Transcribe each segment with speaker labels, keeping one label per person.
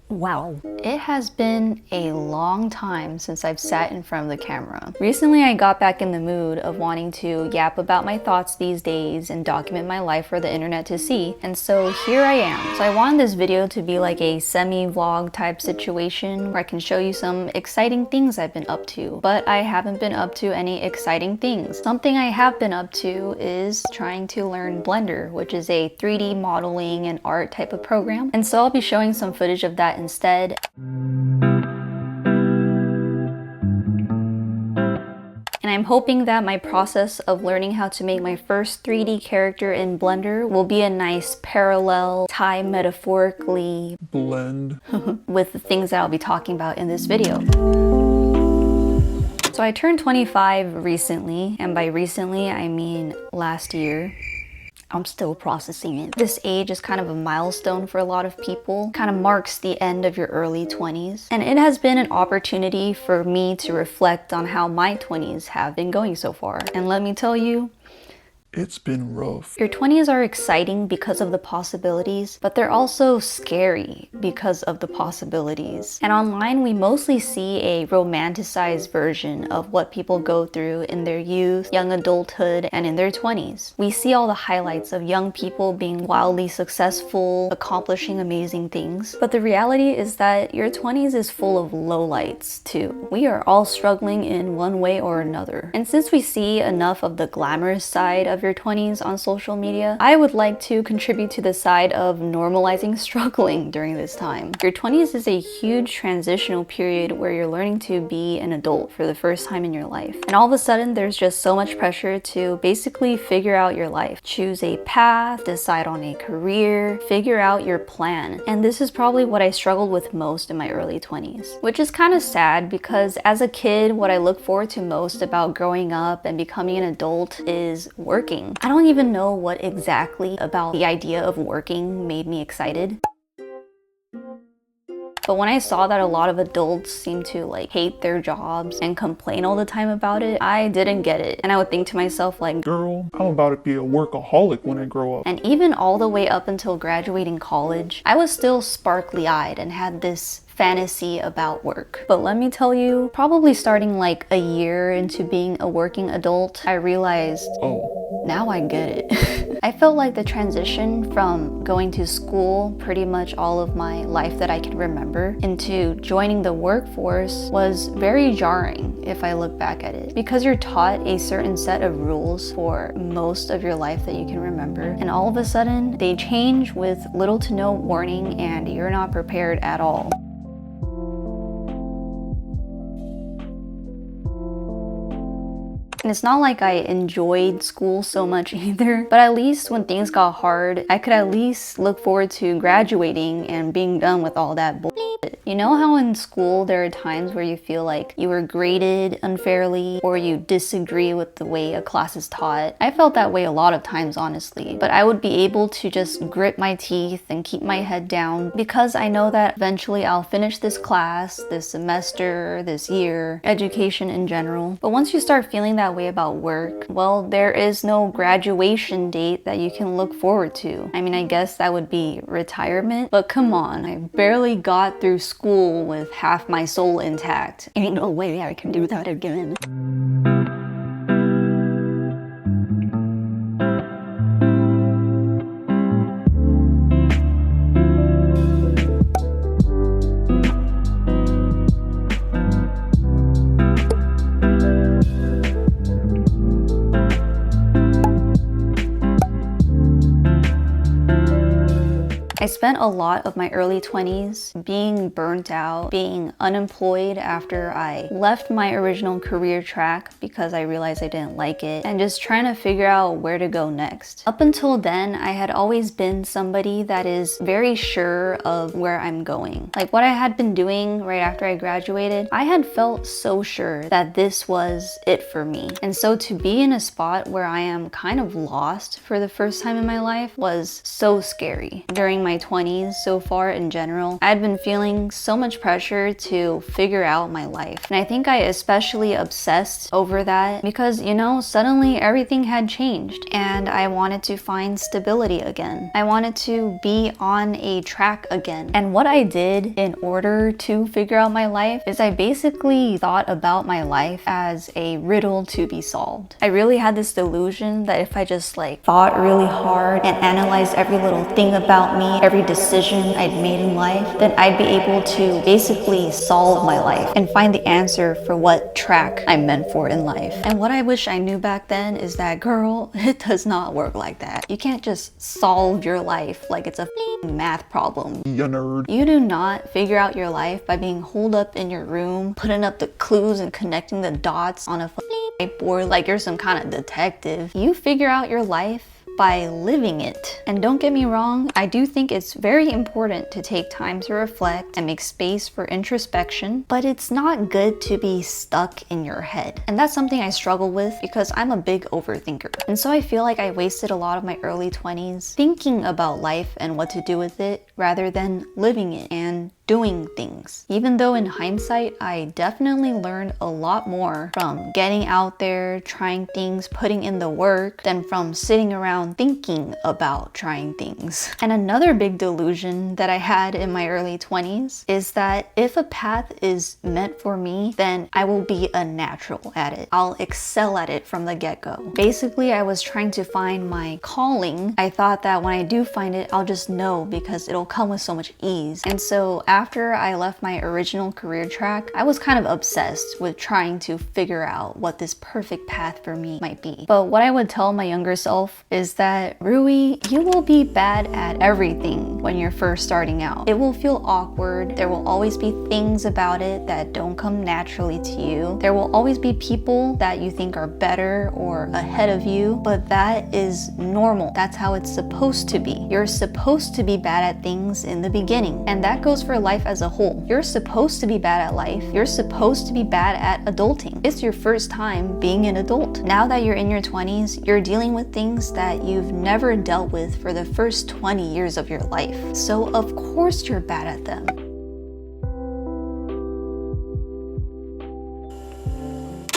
Speaker 1: Wow. It has been a long time since I've sat in front of the camera. Recently, I got back in the mood of wanting to yap about my thoughts these days and document my life for the internet to see, and so here I am. So I wanted this video to be like a semi-vlog type situation where I can show you some exciting things I've been up to, but I haven't been up to any exciting things. Something I have been up to is trying to learn Blender, which is a 3D modeling and art type of program, and so I'll be showing some footage of that instead. And I'm hoping that my process of learning how to make my first 3D character in Blender will be a nice parallel, tie metaphorically blend with the things that I'll be talking about in this video. So I turned 25 recently, and by recently I mean last year. I'm still processing it. This age is kind of a milestone for a lot of people. Kind of marks the end of your early 20s. And it has been an opportunity for me to reflect on how my 20s have been going so far. And let me tell you, it's been rough. Your 20s are exciting because of the possibilities, but they're also scary because of the possibilities. And online, we mostly see a romanticized version of what people go through in their youth, young adulthood, and in their 20s. We see all the highlights of young people being wildly successful, accomplishing amazing things. But the reality is that your 20s is full of lowlights too. We are all struggling in one way or another. And since we see enough of the glamorous side of your 20s on social media, I would like to contribute to the side of normalizing struggling during this time. Your 20s is a huge transitional period where you're learning to be an adult for the first time in your life. And all of a sudden, there's just so much pressure to basically figure out your life. Choose a path, decide on a career, figure out your plan. And this is probably what I struggled with most in my early 20s, which is kind of sad because as a kid, what I look forward to most about growing up and becoming an adult is working. I don't even know what exactly about the idea of working made me excited. But when I saw that a lot of adults seem to hate their jobs and complain all the time about it, I didn't get it. And I would think to myself like, girl, I'm about to be a workaholic when I grow up. And even all the way up until graduating college, I was still sparkly-eyed and had this fantasy about work. But let me tell you, probably starting like a year into being a working adult, I realized, oh, now I get it. I felt like the transition from going to school pretty much all of my life that I can remember into joining the workforce was very jarring if I look back at it. Because you're taught a certain set of rules for most of your life that you can remember, and all of a sudden they change with little to no warning and you're not prepared at all. And it's not like I enjoyed school so much either, but at least when things got hard, I could at least look forward to graduating and being done with all that bullshit. You know how in school there are times where you feel like you were graded unfairly or you disagree with the way a class is taught? I felt that way a lot of times, honestly, but I would be able to just grit my teeth and keep my head down because I know that eventually I'll finish this class, this semester, this year, education in general. But once you start feeling that way about work, well, there is no graduation date that you can look forward to. I mean, I guess that would be retirement, but come on, I barely got through school with half my soul intact. Ain't no way I can do that again. I spent a lot of my early 20s being burnt out, being unemployed after I left my original career track because I realized I didn't like it, and just trying to figure out where to go next. Up until then, I had always been somebody that is very sure of where I'm going. Like what I had been doing right after I graduated, I had felt so sure that this was it for me. And so to be in a spot where I am kind of lost for the first time in my life was so scary. During my my 20s so far in general, I'd been feeling so much pressure to figure out my life. And I think I especially obsessed over that because, you know, suddenly everything had changed and I wanted to find stability again. I wanted to be on a track again. And what I did in order to figure out my life is I basically thought about my life as a riddle to be solved. I really had this delusion that if I just like thought really hard and analyzed every little thing about me, every decision I'd made in life, then I'd be able to basically solve my life and find the answer for what track I'm meant for in life. And what I wish I knew back then is that, girl, it does not work like that. You can't just solve your life like it's a math problem. You nerd. You do not figure out your life by being holed up in your room, putting up the clues and connecting the dots on a whiteboard like you're some kind of detective. You figure out your life by living it. And don't get me wrong, I do think it's very important to take time to reflect and make space for introspection, but it's not good to be stuck in your head. And that's something I struggle with because I'm a big overthinker. And so I feel like I wasted a lot of my early 20s thinking about life and what to do with it rather than living it and doing things. Even though in hindsight, I definitely learned a lot more from getting out there, trying things, putting in the work, than from sitting around thinking about trying things. And another big delusion that I had in my early 20s is that if a path is meant for me, then I will be a natural at it. I'll excel at it from the get-go. Basically, I was trying to find my calling. I thought that when I do find it, I'll just know because it'll come with so much ease. And so after I left my original career track, I was kind of obsessed with trying to figure out what this perfect path for me might be. But what I would tell my younger self is that, Rooi, you will be bad at everything when you're first starting out. It will feel awkward. There will always be things about it that don't come naturally to you. There will always be people that you think are better or ahead of you, but that is normal. That's how it's supposed to be. You're supposed to be bad at things in the beginning, and that goes for life as a whole. You're supposed to be bad at life. You're supposed to be bad at adulting. It's your first time being an adult. Now that you're in your 20s, you're dealing with things that you've never dealt with for the first 20 years of your life. So of course you're bad at them.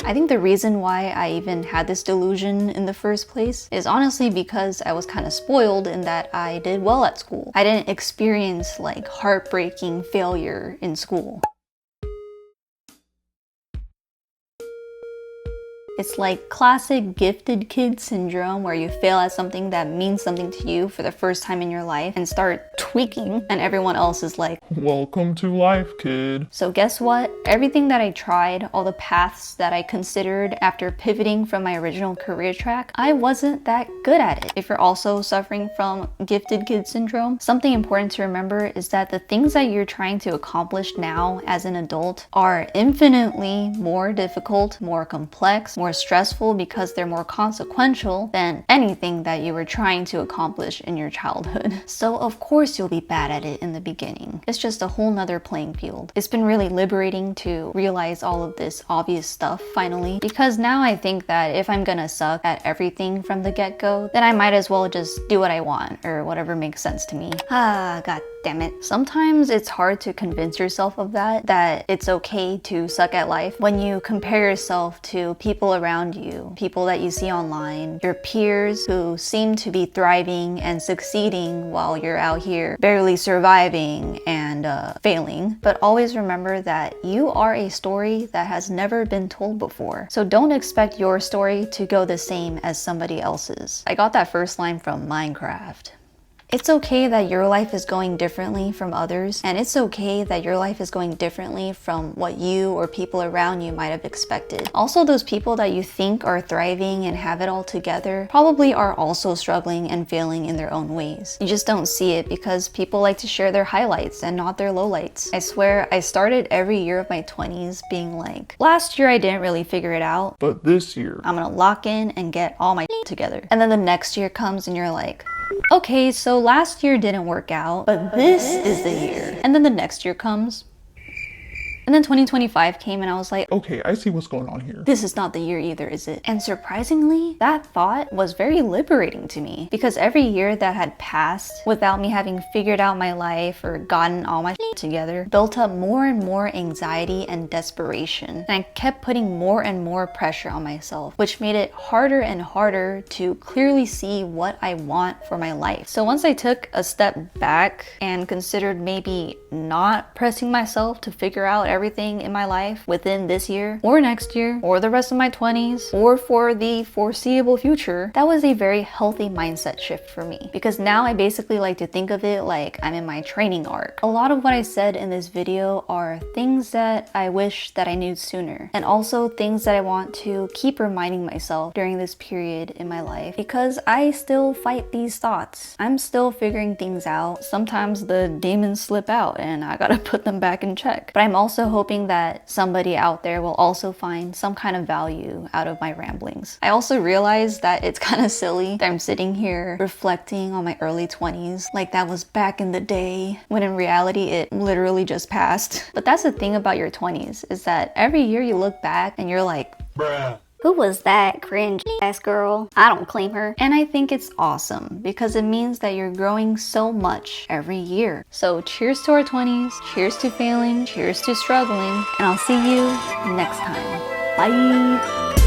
Speaker 1: I think the reason why I even had this delusion in the first place is honestly because I was kind of spoiled in that I did well at school. I didn't experience like heartbreaking failure in school. It's like classic gifted kid syndrome where you fail at something that means something to you for the first time in your life and start tweaking, and everyone else is like, welcome to life, kid. So guess what? Everything that I tried, all the paths that I considered after pivoting from my original career track, I wasn't that good at it. If you're also suffering from gifted kid syndrome, something important to remember is that the things that you're trying to accomplish now as an adult are infinitely more difficult, more complex, more stressful because they're more consequential than anything that you were trying to accomplish in your childhood. So of course you'll be bad at it in the beginning. It's just a whole nother playing field. It's been really liberating to realize all of this obvious stuff finally, because now I think that if I'm gonna suck at everything from the get-go, then I might as well just do what I want or whatever makes sense to me. God damn it. Sometimes it's hard to convince yourself of that it's okay to suck at life when you compare yourself to people around you, people that you see online, your peers who seem to be thriving and succeeding while you're out here barely surviving and failing. But always remember that you are a story that has never been told before. So don't expect your story to go the same as somebody else's. I got that first line from Minecraft. It's okay that your life is going differently from others, and it's okay that your life is going differently from what you or people around you might have expected. Also, those people that you think are thriving and have it all together probably are also struggling and failing in their own ways. You just don't see it because people like to share their highlights and not their lowlights. I swear, I started every year of my 20s being like, last year I didn't really figure it out, but this year I'm gonna lock in and get all my together. And then the next year comes and you're like, okay, so last year didn't work out, but this is the year. And then the next year comes, And then 2025 came and I was like,
Speaker 2: okay, I see what's going on here.
Speaker 1: This is not the year either, is it? And surprisingly, that thought was very liberating to me because every year that had passed without me having figured out my life or gotten all my shit together built up more and more anxiety and desperation. And I kept putting more and more pressure on myself, which made it harder and harder to clearly see what I want for my life. So once I took a step back and considered maybe not pressing myself to figure out everything in my life within this year or next year or the rest of my 20s or for the foreseeable future, that was a very healthy mindset shift for me because now I basically like to think of it like I'm in my training arc. A lot of what I said in this video are things that I wish that I knew sooner and also things that I want to keep reminding myself during this period in my life because I still fight these thoughts. I'm still figuring things out. Sometimes the demons slip out and I gotta put them back in check. But I'm also hoping that somebody out there will also find some kind of value out of my ramblings. I also realized that it's kind of silly that I'm sitting here reflecting on my early 20s like that was back in the day when in reality it literally just passed. But that's the thing about your 20s is that every year you look back and you're like,
Speaker 2: Bruh.
Speaker 1: who was that cringe ass girl? I don't claim her. And I think it's awesome because it means that you're growing so much every year. So cheers to our 20s, cheers to failing, cheers to struggling, and I'll see you next time. Bye.